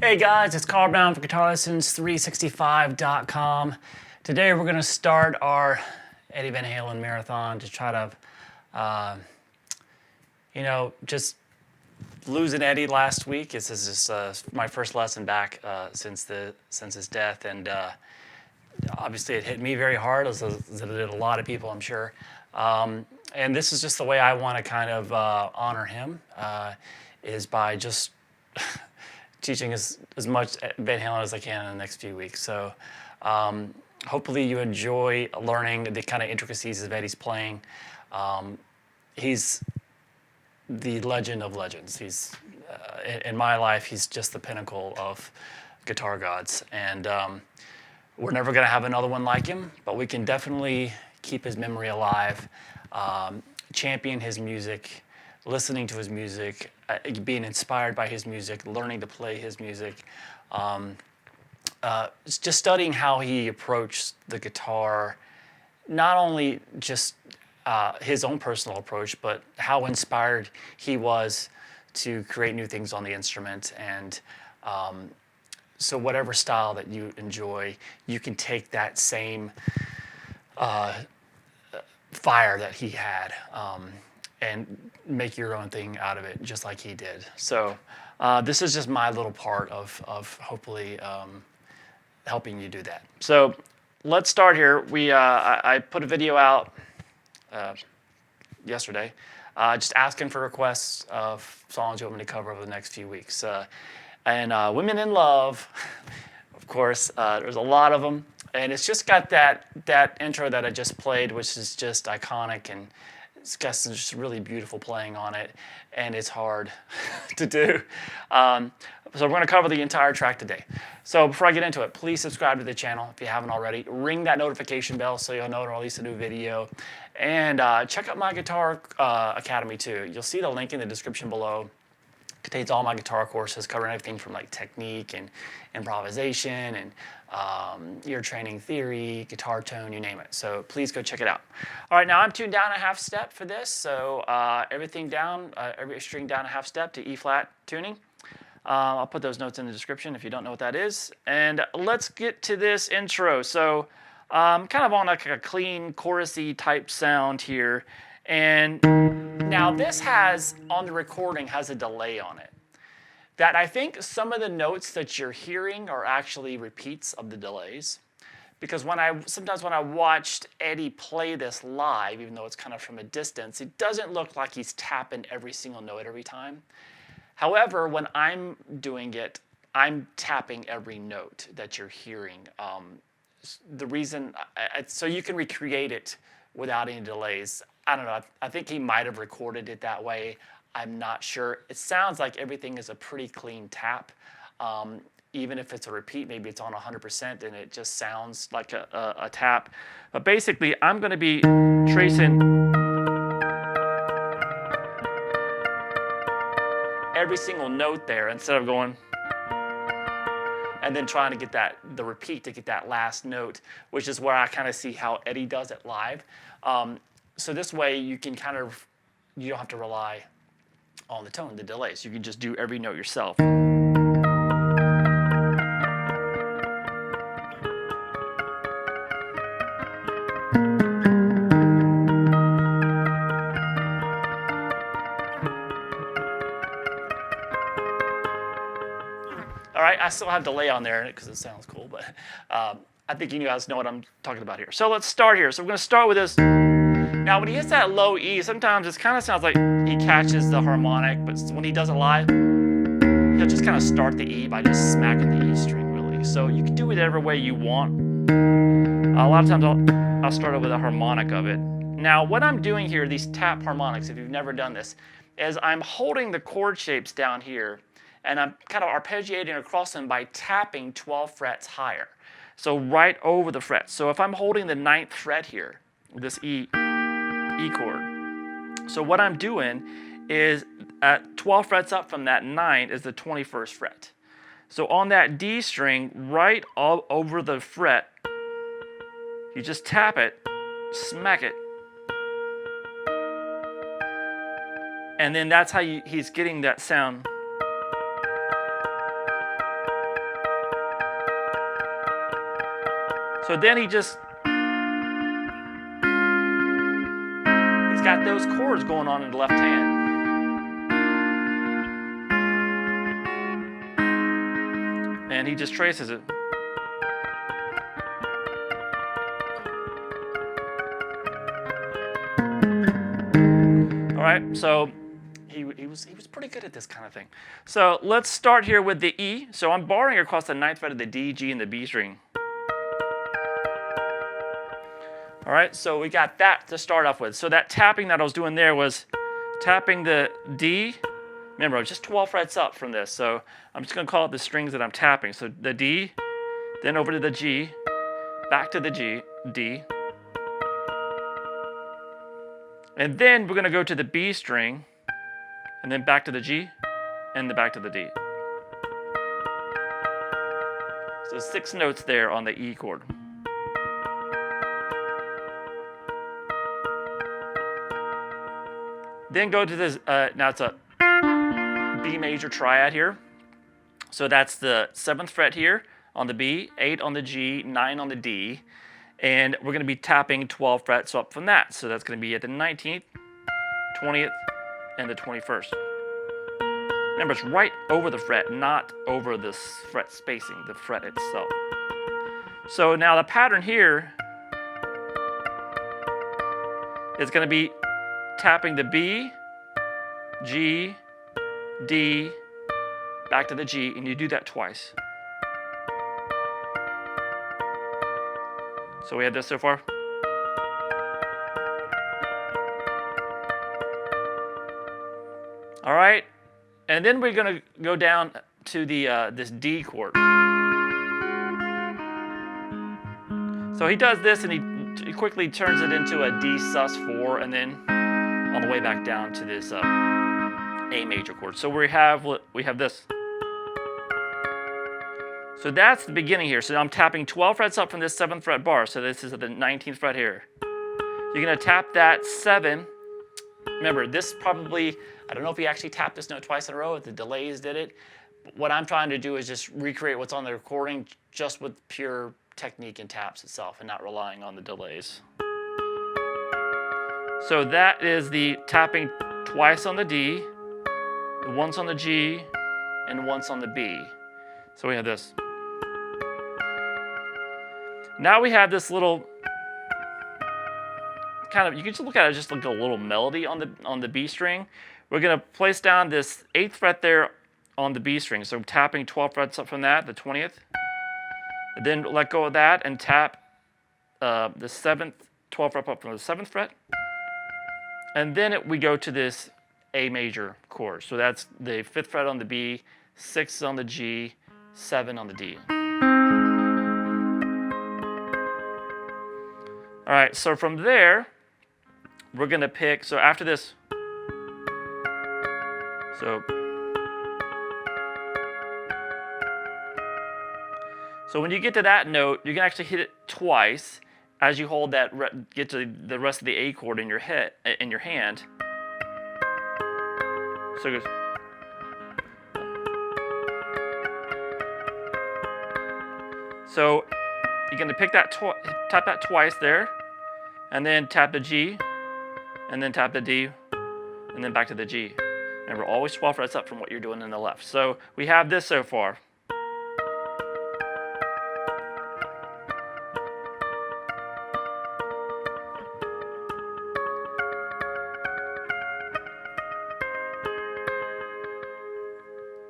Hey guys, it's Carl Brown for GuitarLessons365.com. Today we're going to start our Eddie Van Halen marathon to try to, just losing Eddie last week. This is my first lesson back since his death, and obviously it hit me very hard, as it did a lot of people, I'm sure. And this is just the way I want to kind of honor him, is by just teaching as much Van Halen as I can in the next few weeks. So hopefully you enjoy learning the kind of intricacies of Eddie's playing. He's the legend of legends. He's in my life, he's just the pinnacle of guitar gods. And we're never going to have another one like him, but we can definitely keep his memory alive, champion his music, listening to his music, being inspired by his music, learning to play his music, just studying how he approached the guitar, not only just his own personal approach, but how inspired he was to create new things on the instrument. And so whatever style that you enjoy, you can take that same fire that he had and make your own thing out of it, just like he did. So this is just my little part of hopefully helping you do that. So let's start here. I put a video out yesterday, just asking for requests of songs you want me to cover over the next few weeks. And Women in Love, of course, there's a lot of them. And it's just got that intro that I just played, which is just iconic, and it's got some just really beautiful playing on it, and it's hard to do. So we're going to cover the entire track today. So before I get into it, please subscribe to the channel if you haven't already. Ring that notification bell so you'll know when I release a new video. And check out my Guitar Academy too. You'll see the link in the description below. Contains all my guitar courses covering everything from like technique and improvisation and ear training theory, guitar tone, you name it. So please go check it out. All right, now I'm tuned down a half step for this. So everything down, every string down a half step to E flat tuning. I'll put those notes in the description if you don't know what that is. And let's get to this intro. So kind of on like a clean chorusy type sound here. And now this has, on the recording, has a delay on it. That I think some of the notes that you're hearing are actually repeats of the delays. Because sometimes when I watched Eddie play this live, even though it's kind of from a distance, it doesn't look like he's tapping every single note every time. However, when I'm doing it, I'm tapping every note that you're hearing. The reason, so you can recreate it without any delays. I don't know, I think he might have recorded it that way. I'm not sure. It sounds like everything is a pretty clean tap. Even if it's a repeat, maybe it's on 100% and it just sounds like a tap. But basically, I'm going to be tracing every single note there instead of going and then trying to get the repeat to get that last note, which is where I kind of see how Eddie does it live. So this way you can you don't have to rely on the tone, the delays. You can just do every note yourself. All right, I still have delay on there because it sounds cool, but I think you guys know what I'm talking about here. So let's start here. So we're going to start with this. Now, when he hits that low E, sometimes it kind of sounds like he catches the harmonic, but when he does it live, he'll just kind of start the E by just smacking the E string, really. So you can do it whatever way you want. A lot of times I'll start it with a harmonic of it. Now, what I'm doing here, these tap harmonics, if you've never done this, is I'm holding the chord shapes down here, and I'm kind of arpeggiating across them by tapping 12 frets higher. So right over the fret. So if I'm holding the 9th fret here, this E chord. So what I'm doing is at 12 frets up from that 9 is the 21st fret. So on that D string, right all over the fret, you just tap it, smack it, and then that's how he's getting that sound. So then he's got those chords going on in the left hand. And he just traces it. All right, so he was pretty good at this kind of thing. So let's start here with the E. So I'm borrowing across the 9th fret of the D, G, and the B string. All right, so we got that to start off with. So that tapping that I was doing there was tapping the D. Remember, I was just 12 frets up from this, so I'm just going to call it the strings that I'm tapping. So the D, then over to the G, back to the G, D. And then we're going to go to the B string, and then back to the G, and then back to the D. So 6 notes there on the E chord. Then go to this, now it's a B major triad here. So that's the 7th fret here on the B, 8 on the G, 9 on the D. And we're going to be tapping 12 frets up from that. So that's going to be at the 19th, 20th, and the 21st. Remember, it's right over the fret, not over this fret spacing, the fret itself. So now the pattern here is going to be tapping the B, G, D, back to the G, and you do that twice. So we had this so far. All right, and then we're going to go down to the this D chord. So he does this, and he quickly turns it into a D sus4, and then on the way back down to this A major chord. So we have this. So that's the beginning here. So I'm tapping 12 frets up from this 7th fret bar. So this is at the 19th fret here. You're going to tap that 7. Remember, this probably, I don't know if he actually tapped this note twice in a row, if the delays did it. But what I'm trying to do is just recreate what's on the recording just with pure technique and taps itself and not relying on the delays. So that is the tapping twice on the D, once on the G, and once on the B. So we have this. Now we have this little kind of, you can just look at it just like a little melody on the B string. We're going to place down this 8th fret there on the B string. So tapping 12 frets up from that, the 20th. And then let go of that and tap the 7th, 12 fret up from the 7th fret. And then we go to this A major chord. So that's the 5th fret on the B, 6 on the G, 7 on the D. All right, so from there, we're going to pick, so after this, so when you get to that note, you can actually hit it twice as you hold that, get to the rest of the A chord in your hand. So it goes. So you're going to pick that, tap that twice there, and then tap the G, and then tap the D, and then back to the G. Remember, always 12 frets up from what you're doing in the left. So we have this so far.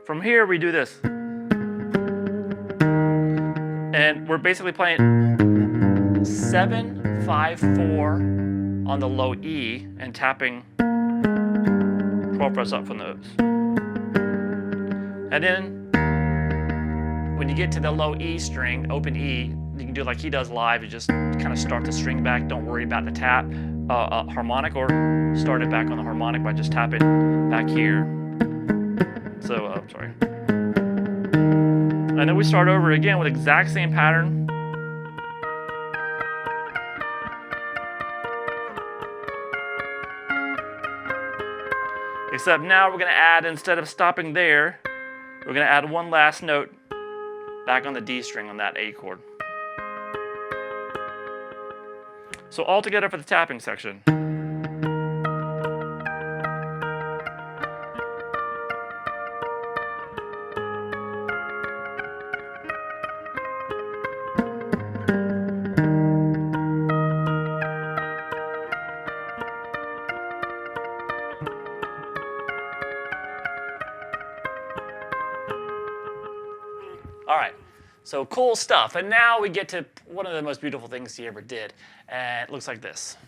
From here, we do this. And we're basically playing 7, 5, 4 on the low E and tapping 12 frets up from those. And then when you get to the low E string, open E, you can do like he does live. You just kind of start the string back. Don't worry about the tap harmonic, or start it back on the harmonic by just tapping back here. So, sorry. And then we start over again with the exact same pattern. Except now we're going to add, instead of stopping there, we're going to add one last note back on the D string on that A chord. So all together for the tapping section. All right, so cool stuff. And now we get to one of the most beautiful things he ever did. And it looks like this.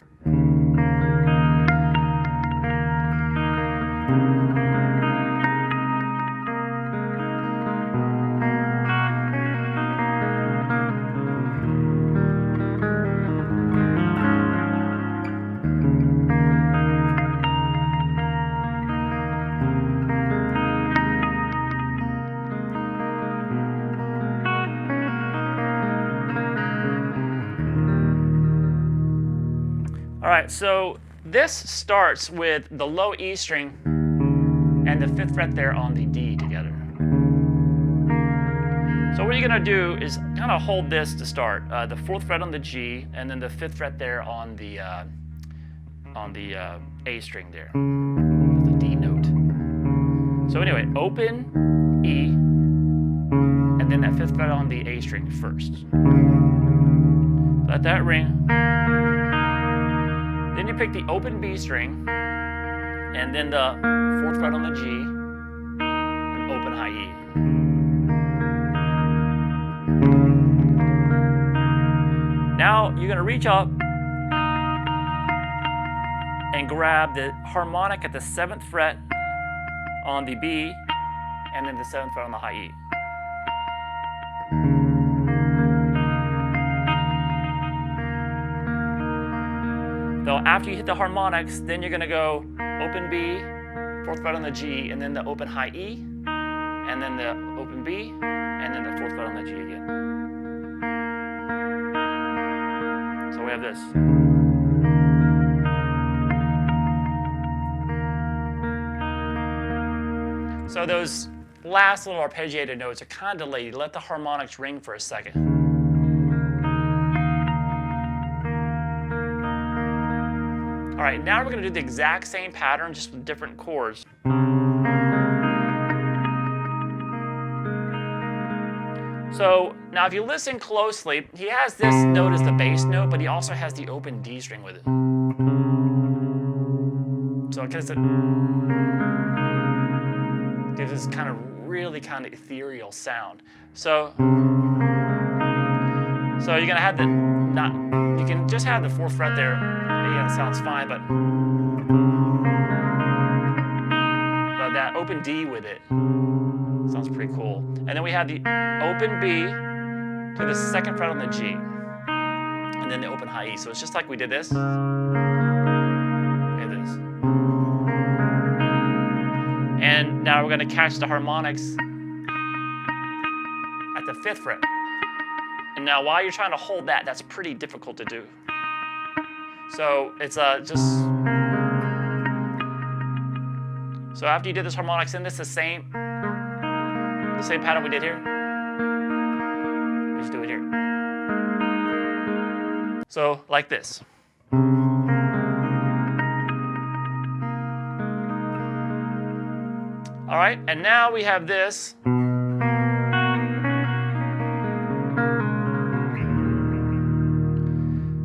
All right, so this starts with the low E string and the 5th fret there on the D together. So what you're gonna do is kind of hold this to start. The 4th fret on the G, and then the 5th fret there on the A string there, the D note. So anyway, open E, and then that 5th fret on the A string first. Let that ring. Then you pick the open B string, and then the 4th fret on the G, and open high E. Now you're going to reach up and grab the harmonic at the 7th fret on the B, and then the 7th fret on the high E. So after you hit the harmonics, then you're going to go open B, 4th fret on the G, and then the open high E, and then the open B, and then the 4th fret on the G again. So we have this. So those last little arpeggiated notes are kind of delayed. Let the harmonics ring for a second. All right, now we're going to do the exact same pattern, just with different chords. So now if you listen closely, he has this note as the bass note, but he also has the open D string with it. So it gives this kind of really kind of ethereal sound. So you're going to have you can just have the 4th fret there. Again, it sounds fine, but that open D with it sounds pretty cool. And then we have the open B to the 2nd fret on the G, and then the open high E. So it's just like we did this. And this. And now we're going to catch the harmonics at the 5th fret. And now while you're trying to hold that, that's pretty difficult to do. So it's so after you did this harmonics in this, the same pattern we did here. Just do it here. So like this. All right, and now we have this.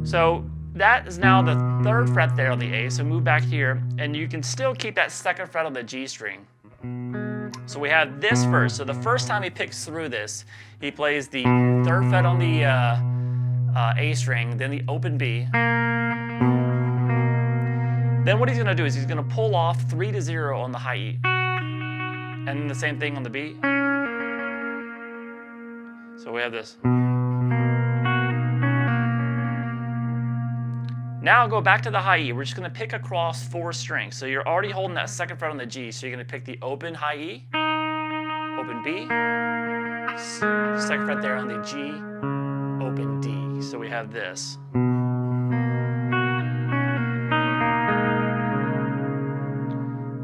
So that is now the 3rd fret there on the A, so move back here, and you can still keep that 2nd fret on the G string. So we have this first. So the first time he picks through this, he plays the 3rd fret on the A string, then the open B. Then what he's going to do is he's going to pull off 3 to 0 on the high E, and then the same thing on the B. So we have this. Now go back to the high E. We're just going to pick across 4 strings. So you're already holding that 2nd fret on the G. So you're going to pick the open high E, open B, 2nd fret there on the G, open D. So we have this.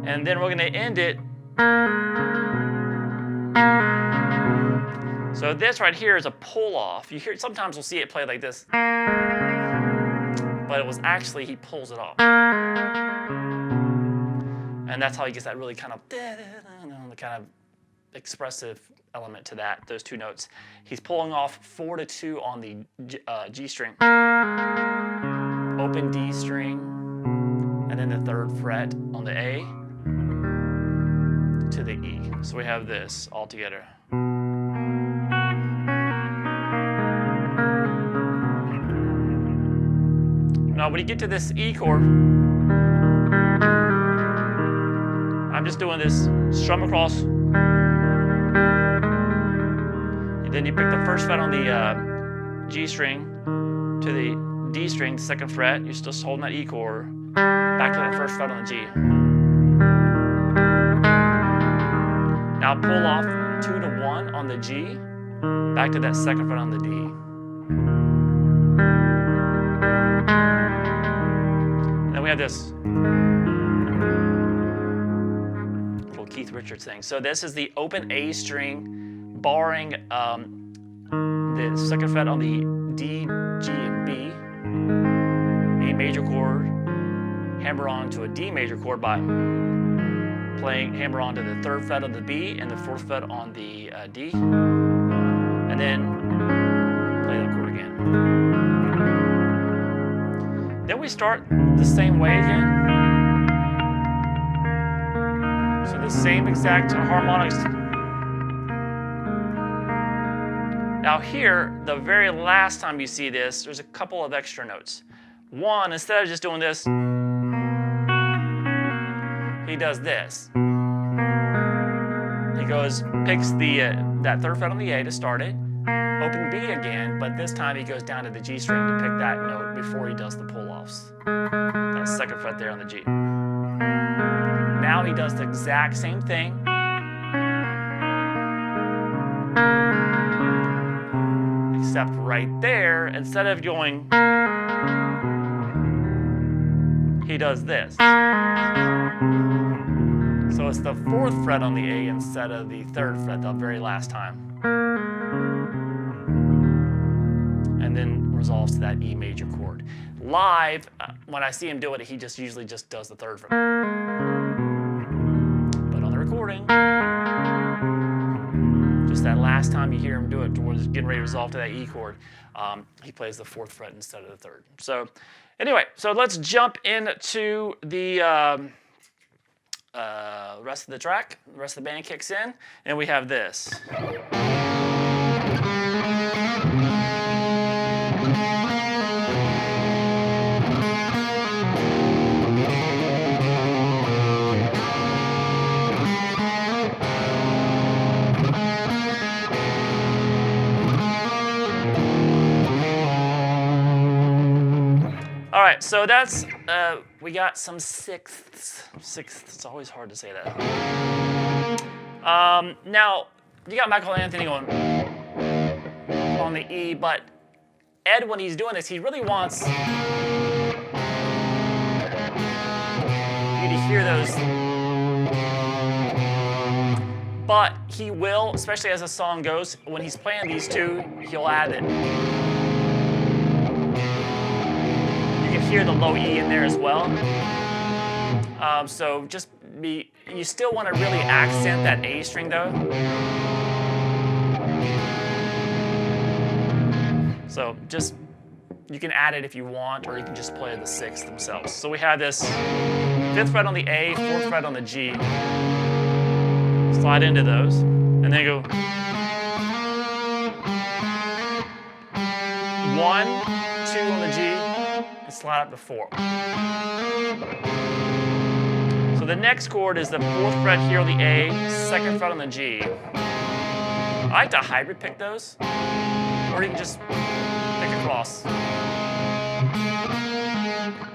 And then we're going to end it. So this right here is a pull off. You hear, sometimes we'll see it play like this. but it was actually he pulls it off. And that's how he gets that really kind of expressive element to that, those two notes. He's pulling off 4 to 2 on the G string, open D string, and then the 3rd fret on the A to the E. So we have this all together. Now when you get to this E chord, I'm just doing this strum across. And then you pick the 1st fret on the G string to the D string, the 2nd fret. You're still holding that E chord. Back to that 1st fret on the G. Now pull off 2 to 1 on the G. Back to that 2nd fret on the D. And then we have this little Keith Richards thing. So this is the open A string, barring the 2nd fret on the D, G, and B, A major chord, hammer on to a D major chord by playing hammer on to the 3rd fret on the B and the 4th fret on the D, and then play that chord again. Then we start the same way again. So the same exact harmonics. Now here, the very last time you see this, there's a couple of extra notes. One, instead of just doing this, he does this. He goes, picks that 3rd fret on the A to start it, open B again, but this time he goes down to the G string to pick that note before he does the pull-offs. That 2nd fret there on the G. Now he does the exact same thing. Except right there, instead of going, he does this. So it's the 4th fret on the A instead of the 3rd fret the very last time. And then resolves to that E major chord. Live, when I see him do it, he just usually just does the 3rd fret. But on the recording, just that last time you hear him do it towards getting ready to resolve to that E chord, he plays the 4th fret instead of the 3rd. So anyway, so let's jump into the rest of the track. The rest of the band kicks in, and we have this. All right, so that's, we got some sixths. It's always hard to say that. Now, you got Michael Anthony on the E, but Ed, when he's doing this, he really wants you to hear those. But he will, especially as the song goes, when he's playing these two, he'll add it. Hear the low E in there as well. So just you still want to really accent that A string though. So just, you can add it if you want, or you can just play the 6th themselves. So we have this 5th fret on the A, 4th fret on the G. Slide into those, and then go 1, 2 on the G, slide up to 4. So the next chord is the 4th fret here on the A, 2nd fret on the G. I like to hybrid pick those, or you can just pick across.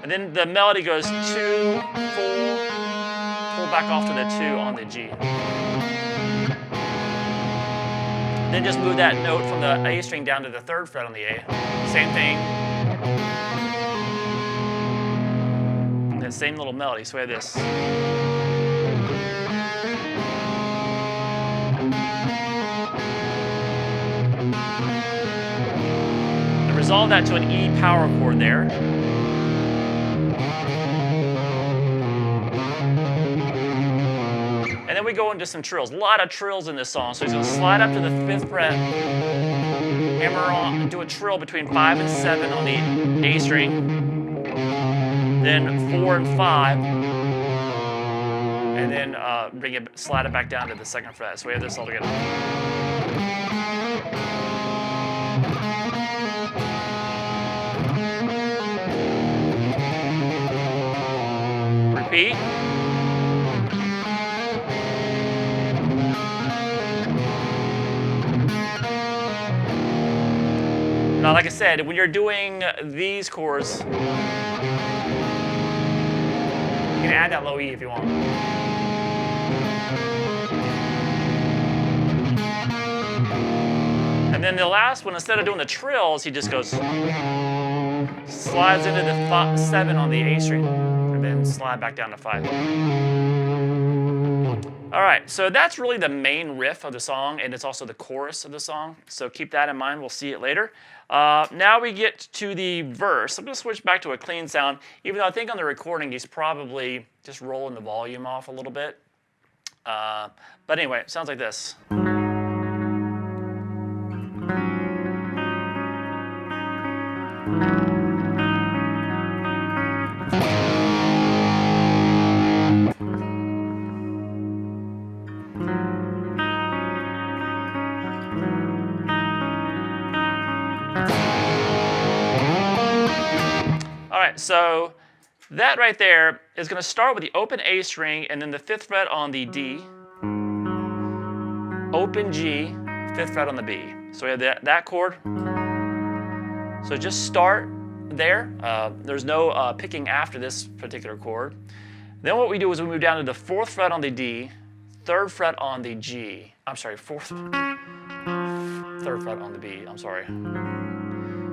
And then the melody goes 2, 4, pull back off to the 2 on the G. Then just move that note from the A string down to the 3rd fret on the A. Same thing. That same little melody, so we have this. And resolve that to an E power chord there. go into some trills. A lot of trills in this song. So he's going to slide up to the 5th fret, hammer on, and do a trill between 5 and 7 on the A string, then 4 and 5, and then slide it back down to the 2nd fret. So we have this all together. Repeat. Now, like I said, when you're doing these chords, you can add that low E if you want. And then the last one, instead of doing the trills, he just goes, slides into the 7 on the A string, and then slide back down to 5. All right, so that's really the main riff of the song, and it's also the chorus of the song. So keep that in mind. We'll see it later. Now we get to the verse. I'm going to switch back to a clean sound, even though I think on the recording he's probably just rolling the volume off a little bit. But anyway, it sounds like this. All right, so that right there is going to start with the open A string and then the 5th fret on the D, open G, 5th fret on the B. So we have that chord. So just start there. There's no picking after this particular chord. Then what we do is we move down to the 4th fret on the D, 3rd fret on the G. I'm sorry, 3rd fret on the B. I'm sorry.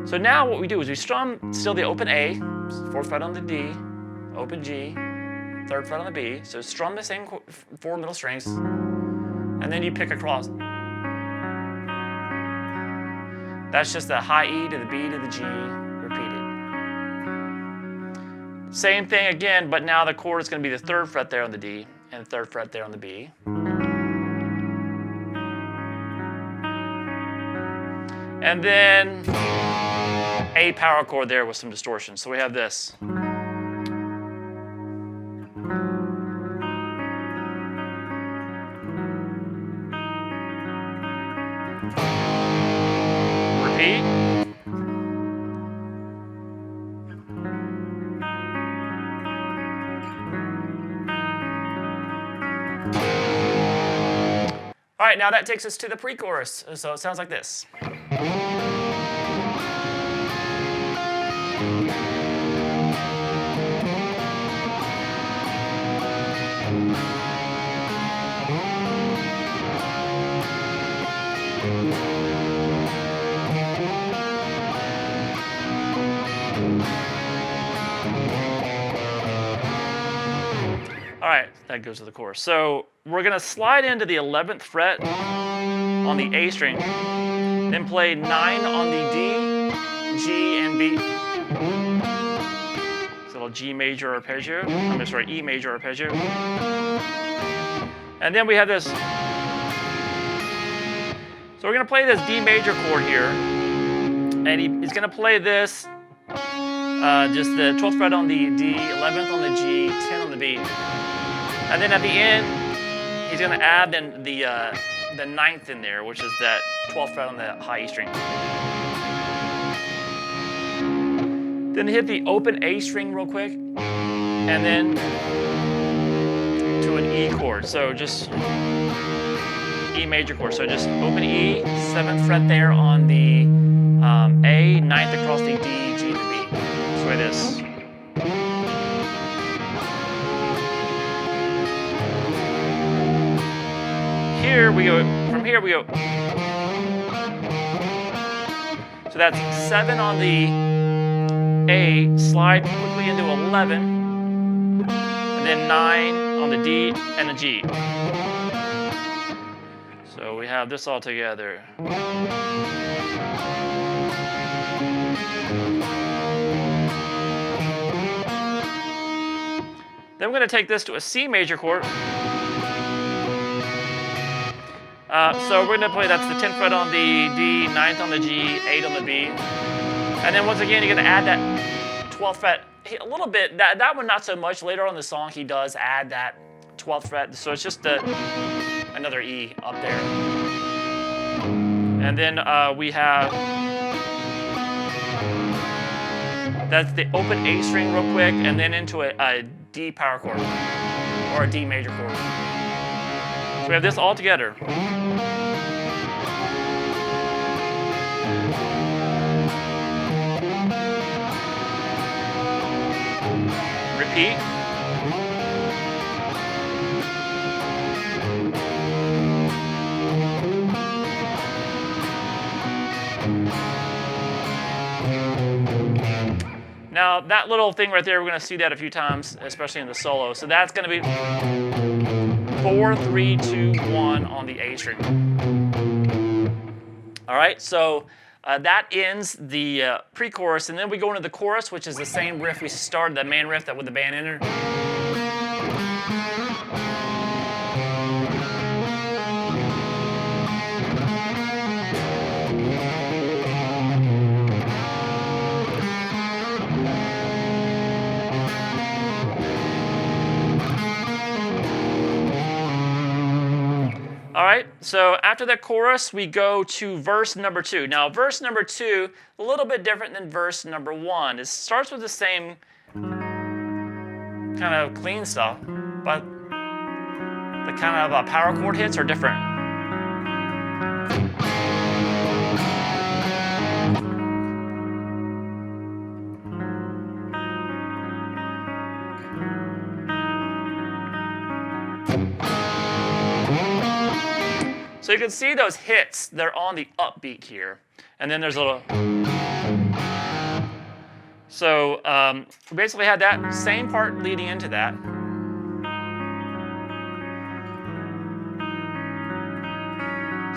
So now what we do is we strum still the open A, 4th fret on the D, open G, 3rd fret on the B. So strum the same 4 middle strings, and then you pick across. That's just the high E to the B to the G, repeated. Same thing again, but now the chord is going to be the 3rd fret there on the D, and the 3rd fret there on the B. And then A power chord there with some distortion. So we have this. Repeat. All right, now that takes us to the pre-chorus. So it sounds like this. All right, that goes to the chorus. So we're going to slide into the 11th fret on the A string, then play 9 on the D, G, and B. It's a little G major arpeggio. I'm sorry, E major arpeggio. And then we have this. So we're going to play this D major chord here, and he's going to play this, just the 12th fret on the D, 11th on the G, 10 on the B. And then at the end, he's going to add then the 9th in there, which is that 12th fret on the high E string. Then hit the open A string real quick, and then to an E chord. So just E major chord. So just open E, 7th fret there on the A, 9th across the D, G, and the B. So it is. Here we go, from here we go. So that's 7 on the A, slide quickly into 11, and then 9 on the D and the G. So we have this all together. Then we're going to take this to a C major chord. So we're going to play, that's the 10th fret on the D, 9th on the G, 8 on the B. And then once again, you're going to add that 12th fret a little bit. That one not so much. Later on in the song, he does add that 12th fret. So it's just another E up there. And then we have, that's the open A string real quick, and then into a D power chord, or a D major chord. So we have this all together. Repeat. Now, that little thing right there, we're going to see that a few times, especially in the solo. So that's going to be 4, 3, 2, 1 on the A string. All right, so that ends the pre-chorus, and then we go into the chorus, which is the same riff we started, the main riff that with the band entered. All right, so after the chorus, we go to verse number 2. Now, verse number 2, a little bit different than verse number 1. It starts with the same kind of clean stuff, but the kind of power chord hits are different. So you can see those hits, they're on the upbeat here. And then there's a little. So we basically had that same part leading into that.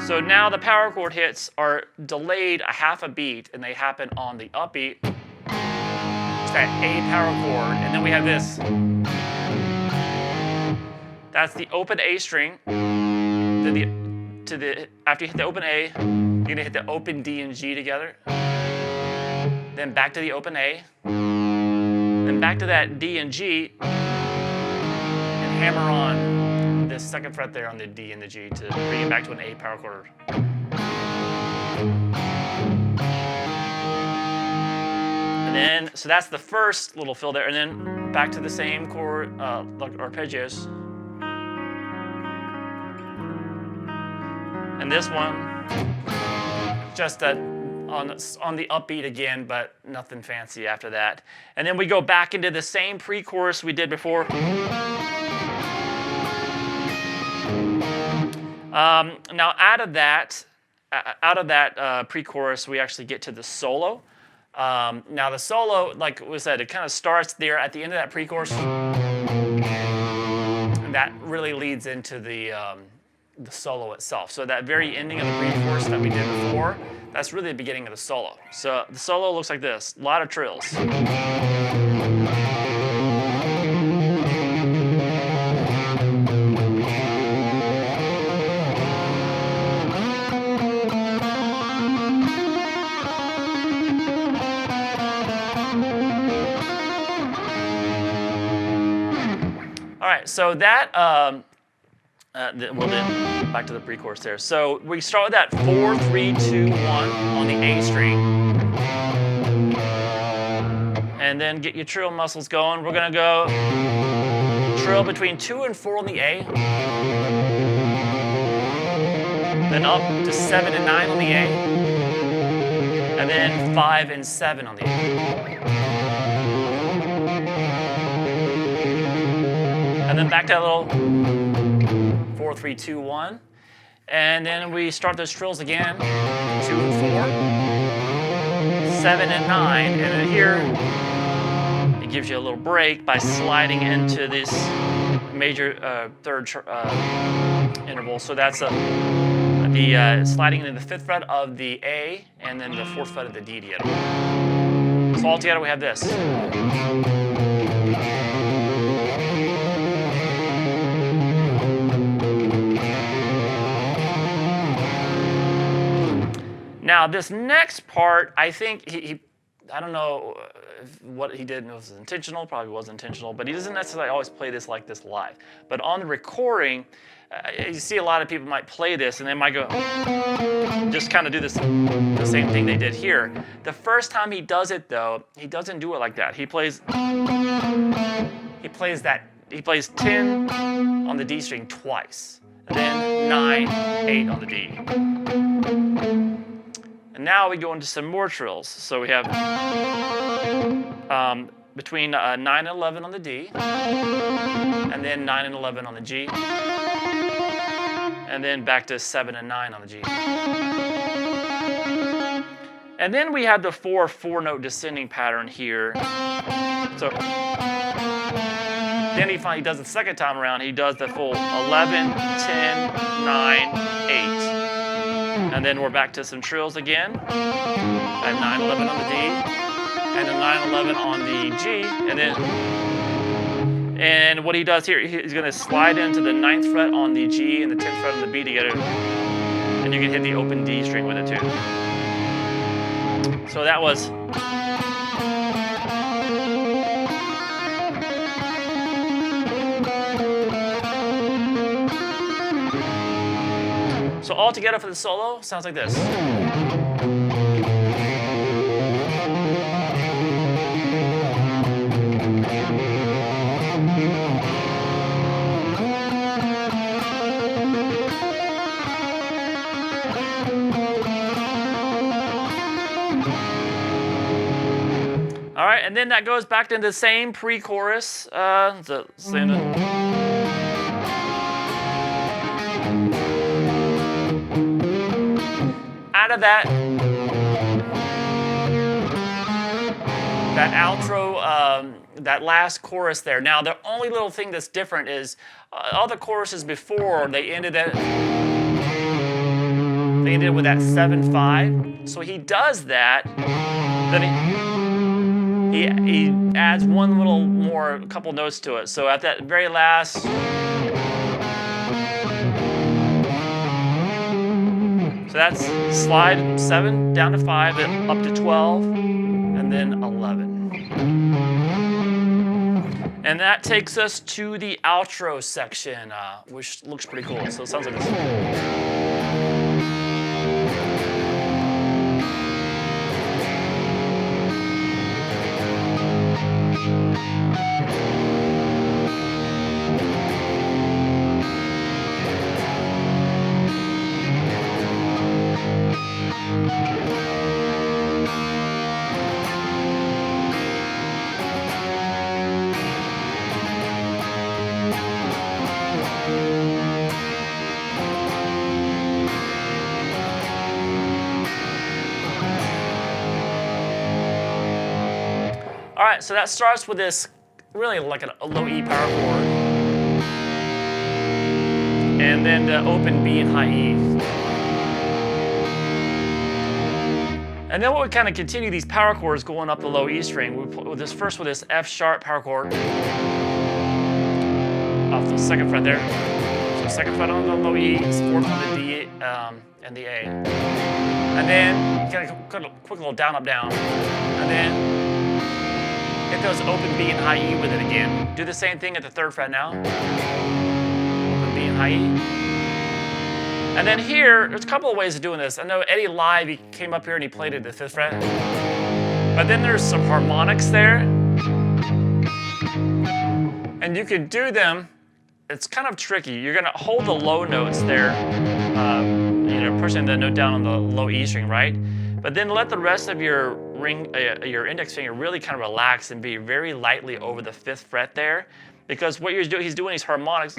So now the power chord hits are delayed a half a beat, and they happen on the upbeat. It's that A power chord, and then we have this. That's the open A string. Then after you hit the open A, you're gonna hit the open D and G together. Then back to the open A. Then back to that D and G, and hammer on this second fret there on the D and the G to bring it back to an A power chord. And then, so that's the first little fill there, and then back to the same chord, like arpeggios. And this one, just on the upbeat again, but nothing fancy after that. And then we go back into the same pre-chorus we did before. Now out of that pre-chorus, we actually get to the solo. Now the solo, like we said, it kind of starts there at the end of that pre-chorus, and that really leads into the solo itself. So that very ending of the pre-chorus that we did before, that's really the beginning of the solo. So the solo looks like this, a lot of trills. All right, so that, well then, back to the pre-chorus there. So we start with that 4, 3, 2, 1 on the A string. And then get your trill muscles going. We're gonna go trill between 2 and 4 on the A. Then up to 7 and 9 on the A. And then 5 and 7 on the A. And then back to that little 4, 3, 2, 1. And then we start those trills again. 2 and 4. 7 and 9. And then here, it gives you a little break by sliding into this major third interval. So that's the sliding into the 5th fret of the A and then the 4th fret of the D together. So all together we have this. Now this next part, I think I don't know if what he did was intentional, probably was intentional, but he doesn't necessarily always play this like this live. But on the recording, you see a lot of people might play this and they might go, just kind of do this, the same thing they did here. The first time he does it though, he doesn't do it like that. He plays 10 on the D string twice, and then 9, 8 on the D. And now we go into some more trills. So we have between 9 and 11 on the D, and then 9 and 11 on the G, and then back to 7 and 9 on the G. And then we have the 4-4-note descending pattern here. So then he finally does it the second time around. He does the full 11, 10, 9, 8. And then we're back to some trills again. At 9, 11 on the D, and then 9, 11 on the G, and what he does here, he's going to slide into the 9th fret on the G and the 10th fret on the B together, and you can hit the open D string with it too. So that was. So all together for the solo, sounds like this. All right, and then that goes back to the same pre-chorus. Out of that outro, that last chorus there. Now, the only little thing that's different is all the choruses before, they ended with that 7/5. So he does that, then he adds one little more, couple notes to it. So at that very last, so that's slide 7 down to 5, then up to 12, and then 11. And that takes us to the outro section, which looks pretty cool. So it sounds like this. All right, so that starts with this really like a low E power chord, and then the open B and high E. And then we kind of continue these power chords going up the low E string. We play with this first with this F sharp power chord off the 2nd fret there. So 2nd fret on the low E, 4th on the D and the A. And then kind of quick little down, up, down, and then hit those open B and high E with it again. Do the same thing at the 3rd fret now. Open B and high E. And then here, there's a couple of ways of doing this. I know Eddie live, he came up here and he played it at the 5th fret. But then there's some harmonics there. And you can do them, it's kind of tricky. You're gonna hold the low notes there, pushing the note down on the low E string, right? But then let the rest of your your index finger really kind of relax and be very lightly over the 5th fret there, because what he's doing these harmonics.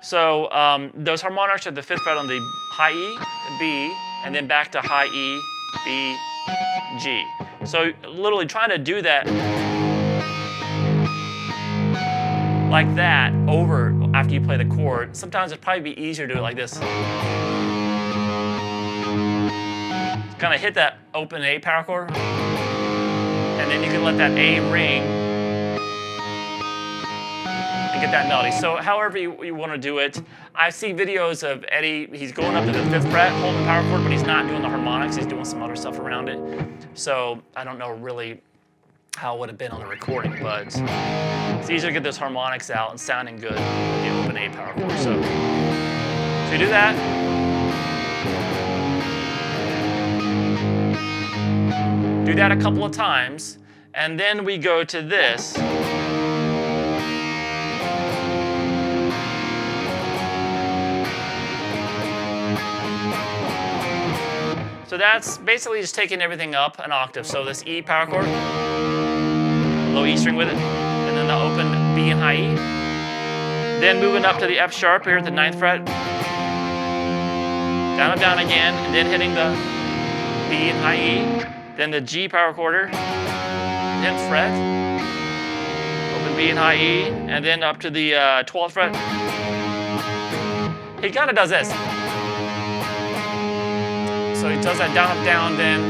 So those harmonics are the 5th fret on the high E, B, and then back to high E, B, G. So literally trying to do that like that over after you play the chord. Sometimes it'd probably be easier to do it like this. Kind of hit that open A power chord, and then you can let that A ring and get that melody. So however you want to do it, I see videos of Eddie, he's going up to the 5th fret, holding the power chord, but he's not doing the harmonics, he's doing some other stuff around it. So I don't know really how it would have been on the recording, but it's easier to get those harmonics out and sounding good with the open A power chord. So you do that. Do that a couple of times, and then we go to this. So that's basically just taking everything up an octave. So this E power chord, low E string with it, and then the open B and high E. Then moving up to the F sharp here at the 9th fret. Down up, down again, and then hitting the B and high E. Then the G power chord, 10th fret, open B and high E, and then up to the 12th fret. He kind of does this. So he does that down, up, down, then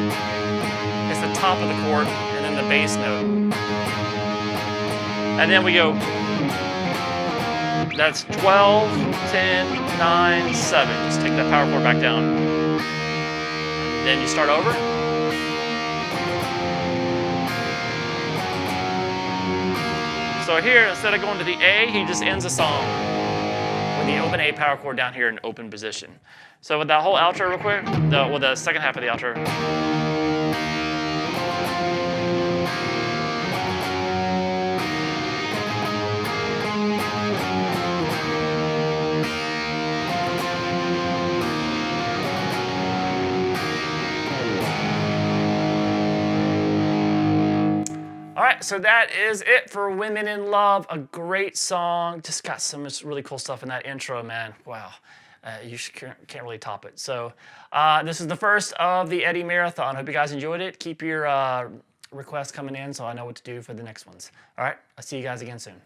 it's the top of the chord, and then the bass note. And then we go, that's 12, 10, 9, 7. Just take that power chord back down. Then you start over. So here, instead of going to the A, he just ends the song with the open A power chord down here in open position. So with that whole outro real quick, the second half of the outro. All right, so that is it for Women in Love. A great song. Just got some really cool stuff in that intro, man. Wow. You can't really top it. So this is the first of the Eddie Marathon. Hope you guys enjoyed it. Keep your requests coming in so I know what to do for the next ones. All right, I'll see you guys again soon.